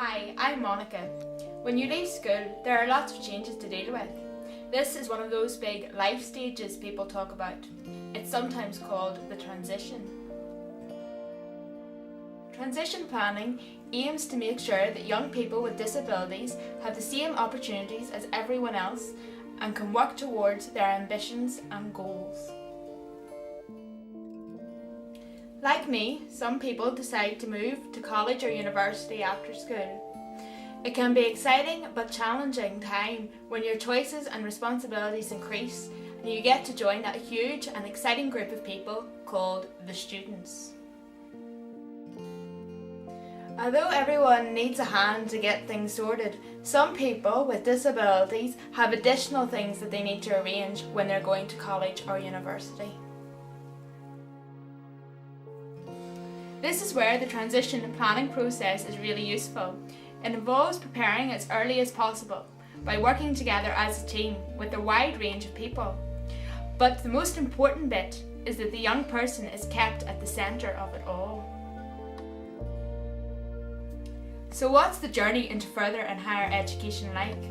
Hi, I'm Monica. When you leave school, there are lots of changes to deal with. This is one of those big life stages people talk about. It's sometimes called the transition. Transition planning aims to make sure that young people with disabilities have the same opportunities as everyone else and can work towards their ambitions and goals. Like me, some people decide to move to college or university after school. It can be exciting but challenging time when your choices and responsibilities increase and you get to join a huge and exciting group of people called the students. Although everyone needs a hand to get things sorted, some people with disabilities have additional things that they need to arrange when they're going to college or university. This is where the transition planning process is really useful. It involves preparing as early as possible by working together as a team with a wide range of people. But the most important bit is that the young person is kept at the centre of it all. So what's the journey into further and higher education like?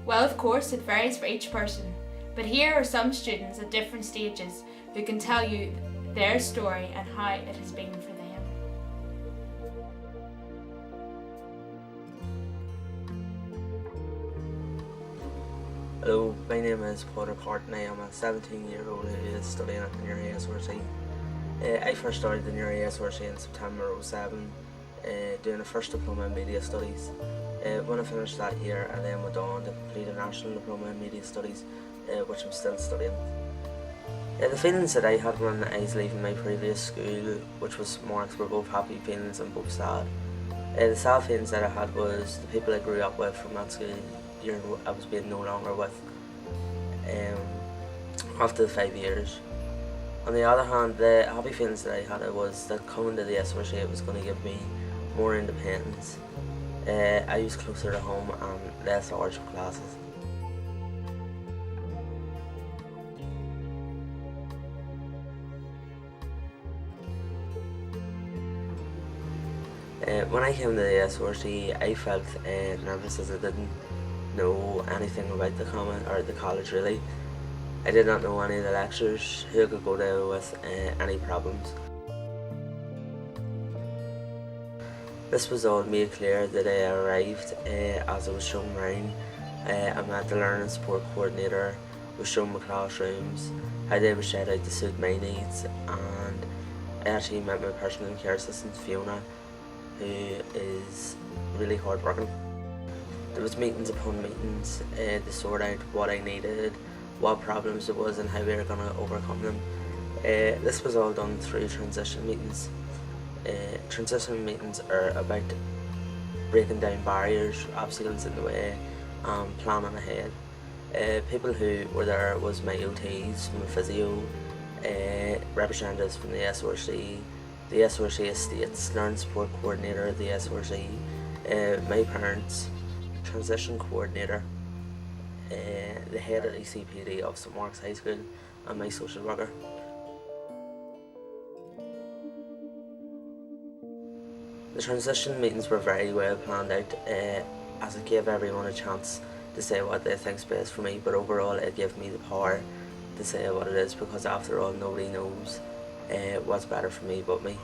Well, of course, it varies for each person, but here are some students at different stages who can tell you their story and how it has been for them. Hello, my name is Paul Courtney. I'm a 17-year-old who is studying at the Newry SRC. I first started the Newry SRC in September 2007, doing a first diploma in media studies. When I finished that year, I then went on to complete a national diploma in media studies, which I'm still studying. The feelings that I had when I was leaving my previous school, which was marked, were both happy feelings and both sad. The sad feelings that I had was the people I grew up with from that school year I was being no longer with after the 5 years. On the other hand, the happy feelings that I had was that coming to the SRC it was going to give me more independence. I was closer to home and less hours for classes. When I came to the SRC, I felt nervous as I didn't know anything about the college really. I did not know any of the lecturers who I could go to with any problems. This was all made clear the day I arrived as I was shown around. I met the learning support coordinator, was shown my classrooms, how they were set out to suit my needs, and I actually met my personal care assistant Fiona, who is really hard working. There was meetings upon meetings to sort out what I needed, what problems there was and how we were going to overcome them. This was all done through transition meetings. Transition meetings are about breaking down barriers, obstacles in the way, and planning ahead. People who were there was my OTs, my physio, representatives from the SRC Estates, learning support coordinator of the SRC, my parents, transition coordinator, the head of ECPD of St Mark's High School, and my social worker. The transition meetings were very well planned out, as it gave everyone a chance to say what they think's best for me, but overall it gave me the power to say what it is, because after all nobody knows what's better for me but me.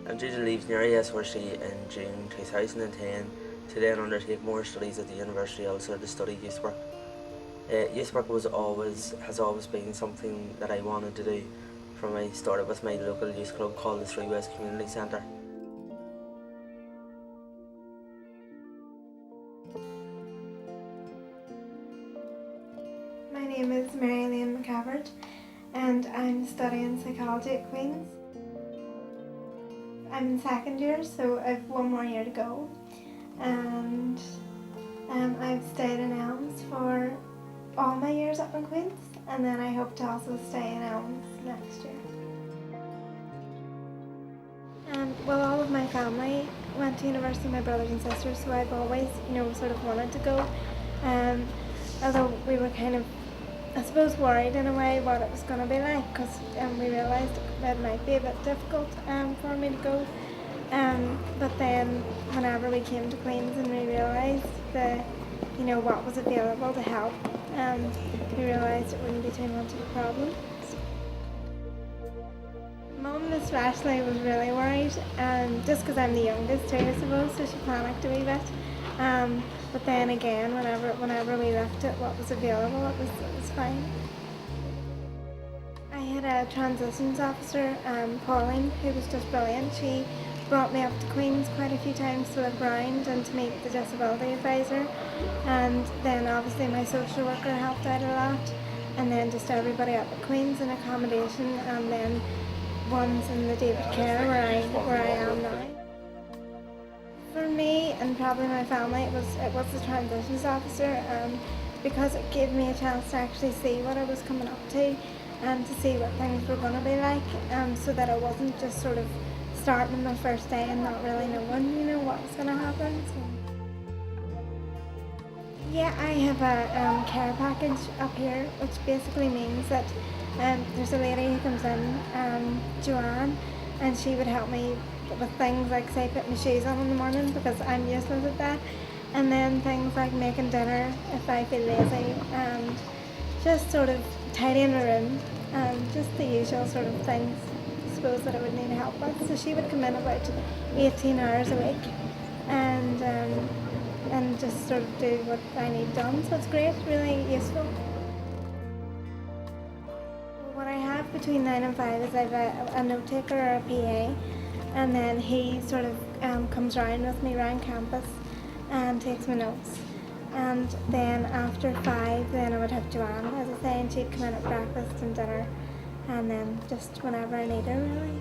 I'm due to leave Newry SRC in June 2010 to then undertake more studies at the University also to study youth work. Youth work has always been something that I wanted to do from I started with my local youth club called the Three West Community Centre. My name is Mary Elaine McCavert and I'm studying psychology at Queen's. I'm in second year, so I've one more year to go, and I've stayed in Elms for all my years up in Queen's, and then I hope to also stay in Elms next year. Well, all of my family went to university, my brothers and sisters, so I've always, sort of wanted to go, although we were kind of, I suppose, worried in a way what it was going to be like, because we realised it might be a bit difficult for me to go. But then whenever we came to Queen's and we realised what was available to help, we realised it wouldn't be too much of a problem. Mum especially was really worried, just because I'm the youngest too, I suppose, so she panicked a wee bit. But then again, whenever we looked at what was available, it was fine. I had a transitions officer, Pauline, who was just brilliant. She brought me up to Queen's quite a few times to look round and to meet the disability advisor, and then obviously my social worker helped out a lot, and then just everybody up at Queen's in accommodation, and then ones in the David Care where I am now. For me and probably my family, it was the transitions officer, because it gave me a chance to actually see what I was coming up to and to see what things were going to be like, so that I wasn't just sort of starting my first day and not really knowing, what was going to happen. So. Yeah, I have a care package up here, which basically means that there's a lady who comes in, Joanne, and she would help me with things like, say, put my shoes on in the morning because I'm useless at that, and then things like making dinner if I feel lazy, and just sort of tidying my room, just the usual sort of things I suppose that I would need help with. So she would come in about 18 hours a week and just sort of do what I need done. So it's great, really useful. What I have between 9 and 5 is I have a note taker or a PA, and then he sort of comes round with me around campus and takes my notes. And then after 5, then I would have Joanne, as I say, and she'd come in at breakfast and dinner, and then just whenever I need her, really.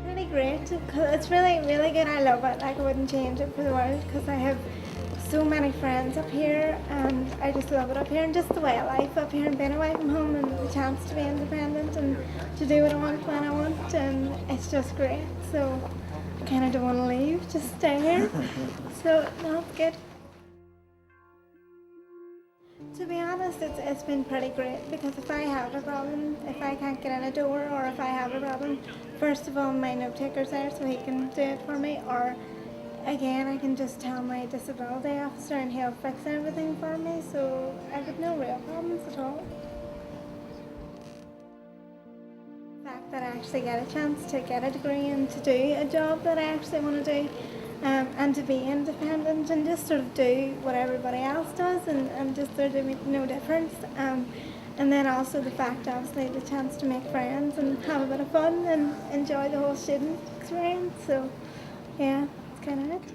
Really great. It's really, really good. I love it. Like, I wouldn't change it for the world, because I have so many friends up here, and I just love it up here, and just the way of life up here, and being away from home, and the chance to be independent and to do what I want when I want, and it's just great. So I kind of don't want to leave, just stay here. So no, it's good. To be honest, it's been pretty great, because if I have a problem, if I can't get in a door, or if I have a problem, first of all, my note taker's there so he can do it for me, or again, I can just tell my disability officer and he'll fix everything for me, so I have no real problems at all. The fact that I actually get a chance to get a degree and to do a job that I actually want to do, and to be independent and just sort of do what everybody else does, and just sort of make no difference. And then also the fact, obviously, the chance to make friends and have a bit of fun and enjoy the whole student experience. So, yeah, that's kind of it.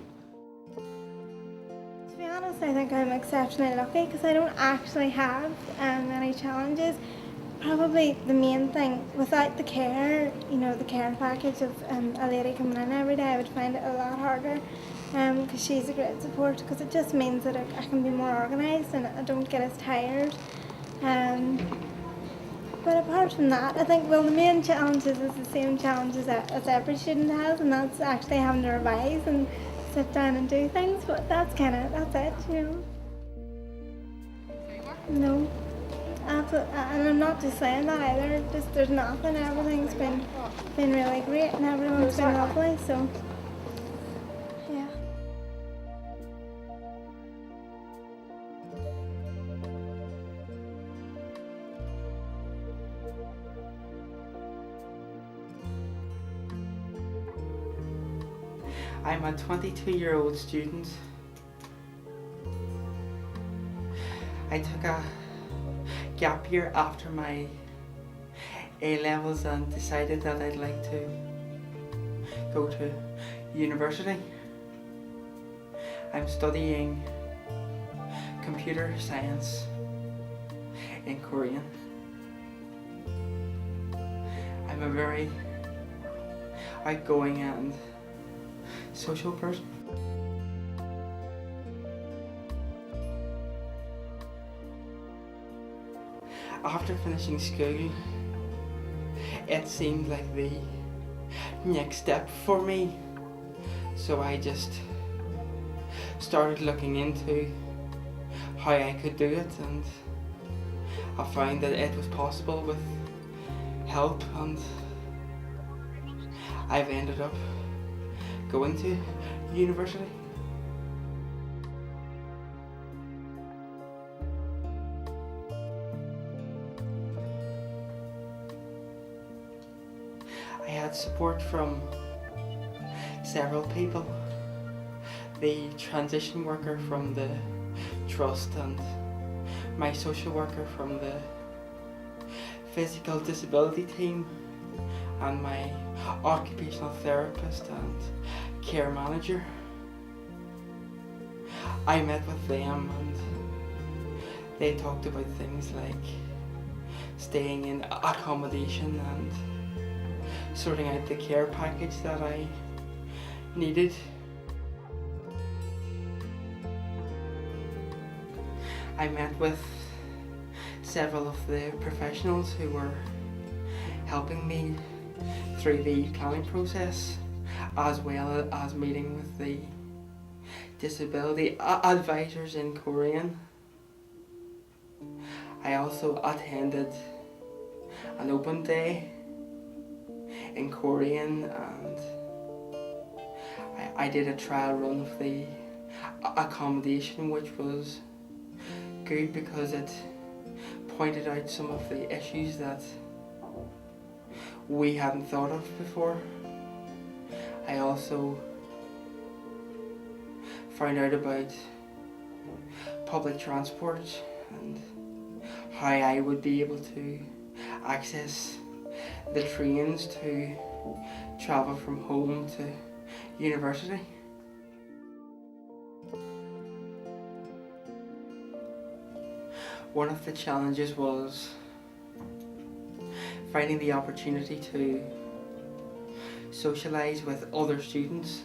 To be honest, I think I'm exceptionally lucky, because I don't actually have any challenges. Probably the main thing, without the care, the care package of a lady coming in every day, I would find it a lot harder, because she's a great support, because it just means that I can be more organised and I don't get as tired. But apart from that, I think, the main challenges is the same challenges as every student has, and that's actually having to revise and sit down and do things, but that's it, No. Absolutely. And I'm not just saying that either, just there's nothing, everything's been really great, and everyone's been lovely, so yeah. I'm a 22-year-old student. I took a gap year after my A-levels and decided that I'd like to go to university. I'm studying computer science in Korean. I'm a very outgoing and social person. After finishing school, it seemed like the next step for me, so I just started looking into how I could do it, and I found that it was possible with help, and I've ended up going to university. I had support from several people. The transition worker from the trust and my social worker from the physical disability team and my occupational therapist and care manager. I met with them and they talked about things like staying in accommodation and sorting out the care package that I needed. I met with several of the professionals who were helping me through the planning process, as well as meeting with the disability advisors in Korean. I also attended an open day in Korean, and I did a trial run of the accommodation, which was good because it pointed out some of the issues that we hadn't thought of before. I also found out about public transport and how I would be able to access the trains to travel from home to university. One of the challenges was finding the opportunity to socialise with other students.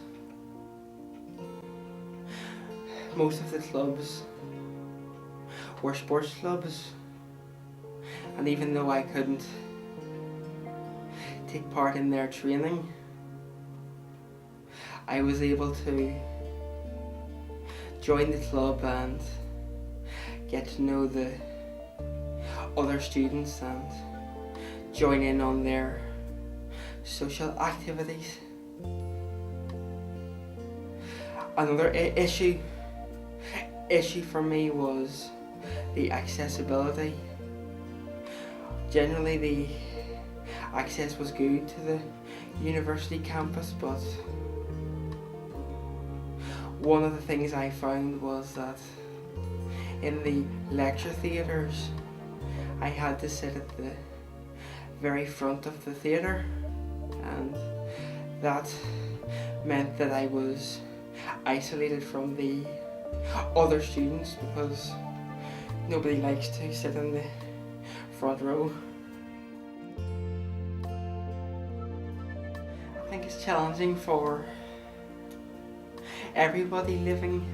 Most of the clubs were sports clubs, and even though I couldn't take part in their training, I was able to join the club and get to know the other students and join in on their social activities. Another issue for me was the accessibility. Generally the access was good to the university campus, but one of the things I found was that in the lecture theatres I had to sit at the very front of the theatre, and that meant that I was isolated from the other students because nobody likes to sit in the front row. I think it's challenging for everybody living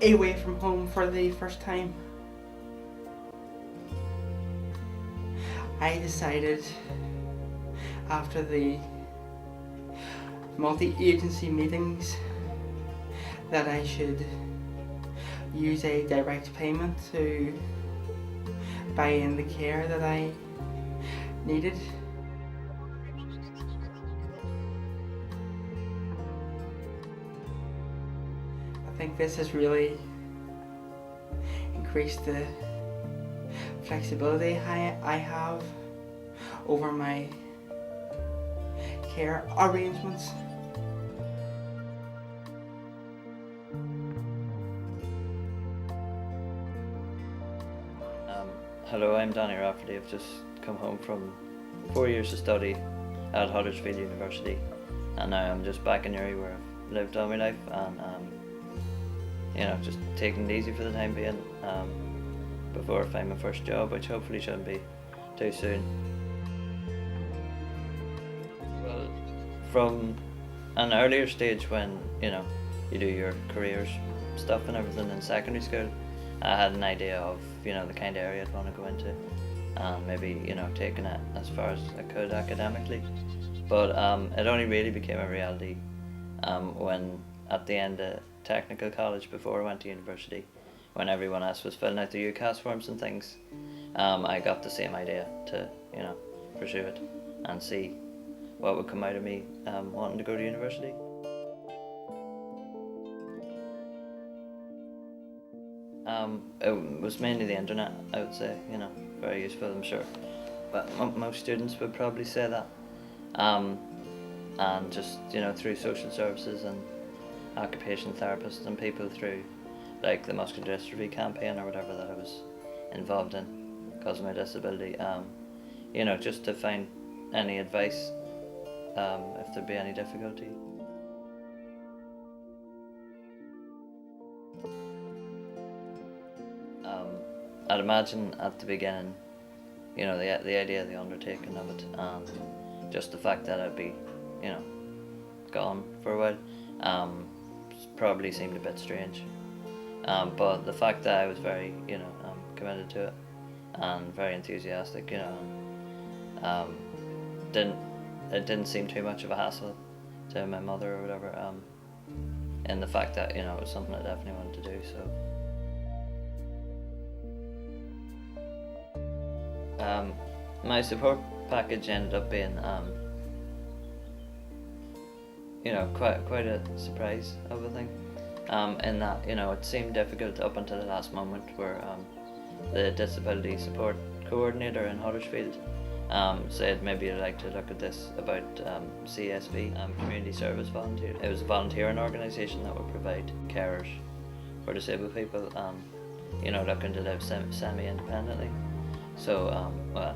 away from home for the first time. I decided after the multi-agency meetings that I should use a direct payment to buy in the care that I needed. I think this has really increased the flexibility I have over my care arrangements. Hello, I'm Danny Rafferty. I've just come home from 4 years of study at Huddersfield University, and now I'm just back in Uri where I've lived all my life, and just taking it easy for the time being before I find my first job, which hopefully shouldn't be too soon. Well, from an earlier stage when you do your careers stuff and everything in secondary school, I had an idea of the kind of area I'd want to go into, and maybe taking it as far as I could academically. But it only really became a reality when at the end of technical college, before I went to university, when everyone else was filling out the UCAS forms and things, I got the same idea to pursue it and see what would come out of me wanting to go to university. It was mainly the internet, I would say, you know, very useful, I'm sure. But most students would probably say that. And just, you know, through social services and occupational therapists and people through like the muscular dystrophy campaign or whatever that I was involved in because of my disability, you know, just to find any advice if there'd be any difficulty. I'd imagine at the beginning, you know, the idea of the undertaking of it and just the fact that I'd be, you know, gone for a while, probably seemed a bit strange. But the fact that I was very, you know, committed to it and very enthusiastic, you know, it didn't seem too much of a hassle to my mother or whatever, and the fact that, you know, it was something I definitely wanted to do, so. My support package ended up being, you know, quite a surprise of a thing, in that, you know, it seemed difficult up until the last moment where the disability support coordinator in Huddersfield said maybe I'd like to look at this about CSV, Community Service Volunteer. It was a volunteering organisation that would provide carers for disabled people, you know, looking to live semi-independently. So, well,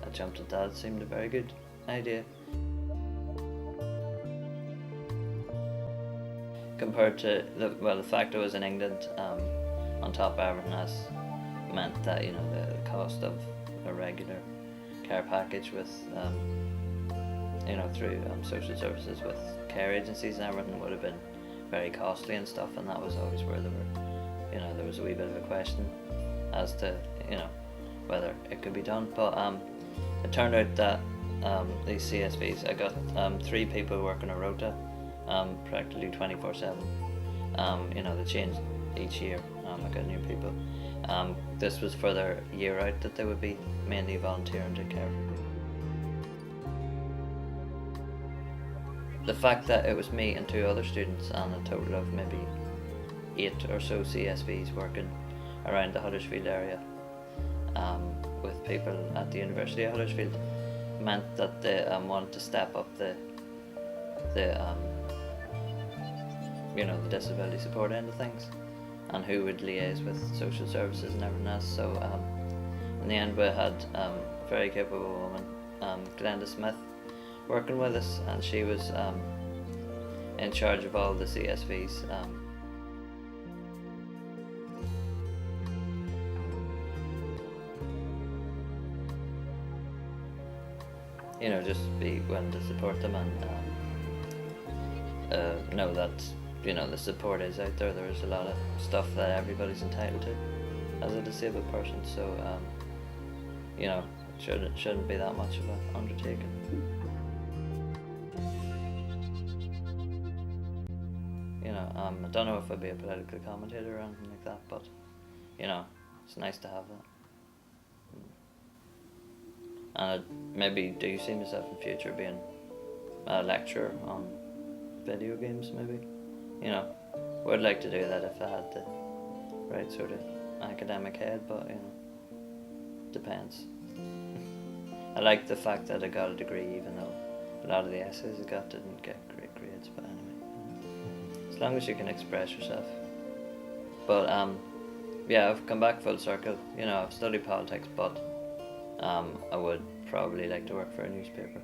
I jumped at that. It seemed a very good idea. Compared to the fact I was in England, on top of everything else, meant that, you know, the cost of a regular care package with, you know, through social services with care agencies and everything would have been very costly and stuff, and that was always where there was a wee bit of a question as to, you know, whether it could be done. But it turned out that these CSVs, I got 3 people working a rota, practically 24/7. You know, they changed each year. I got new people. This was for their year out that they would be mainly volunteering to care for people. The fact that it was me and 2 other students and a total of maybe 8 or so CSVs working around the Huddersfield area, with people at the University of Huddersfield, meant that they wanted to step up the you know, the disability support end of things, and who would liaise with social services and everything else. So in the end we had a very capable woman, Glenda Smith, working with us, and she was in charge of all the CSVs. You know, just be willing to support them and know that, you know, the support is out there. There's a lot of stuff that everybody's entitled to as a disabled person, so you know, it shouldn't be that much of an undertaking. You know, I don't know if I'd be a political commentator or anything like that, but you know, it's nice to have that. And I'd maybe do see myself in future being a lecturer on video games, maybe. You know, would like to do that if I had the right sort of academic head, but you know, depends. I like the fact that I got a degree, even though a lot of the essays I got didn't get great grades, but anyway, as long as you can express yourself. But yeah, I've come back full circle. You know, I've studied politics, but I would probably like to work for a newspaper.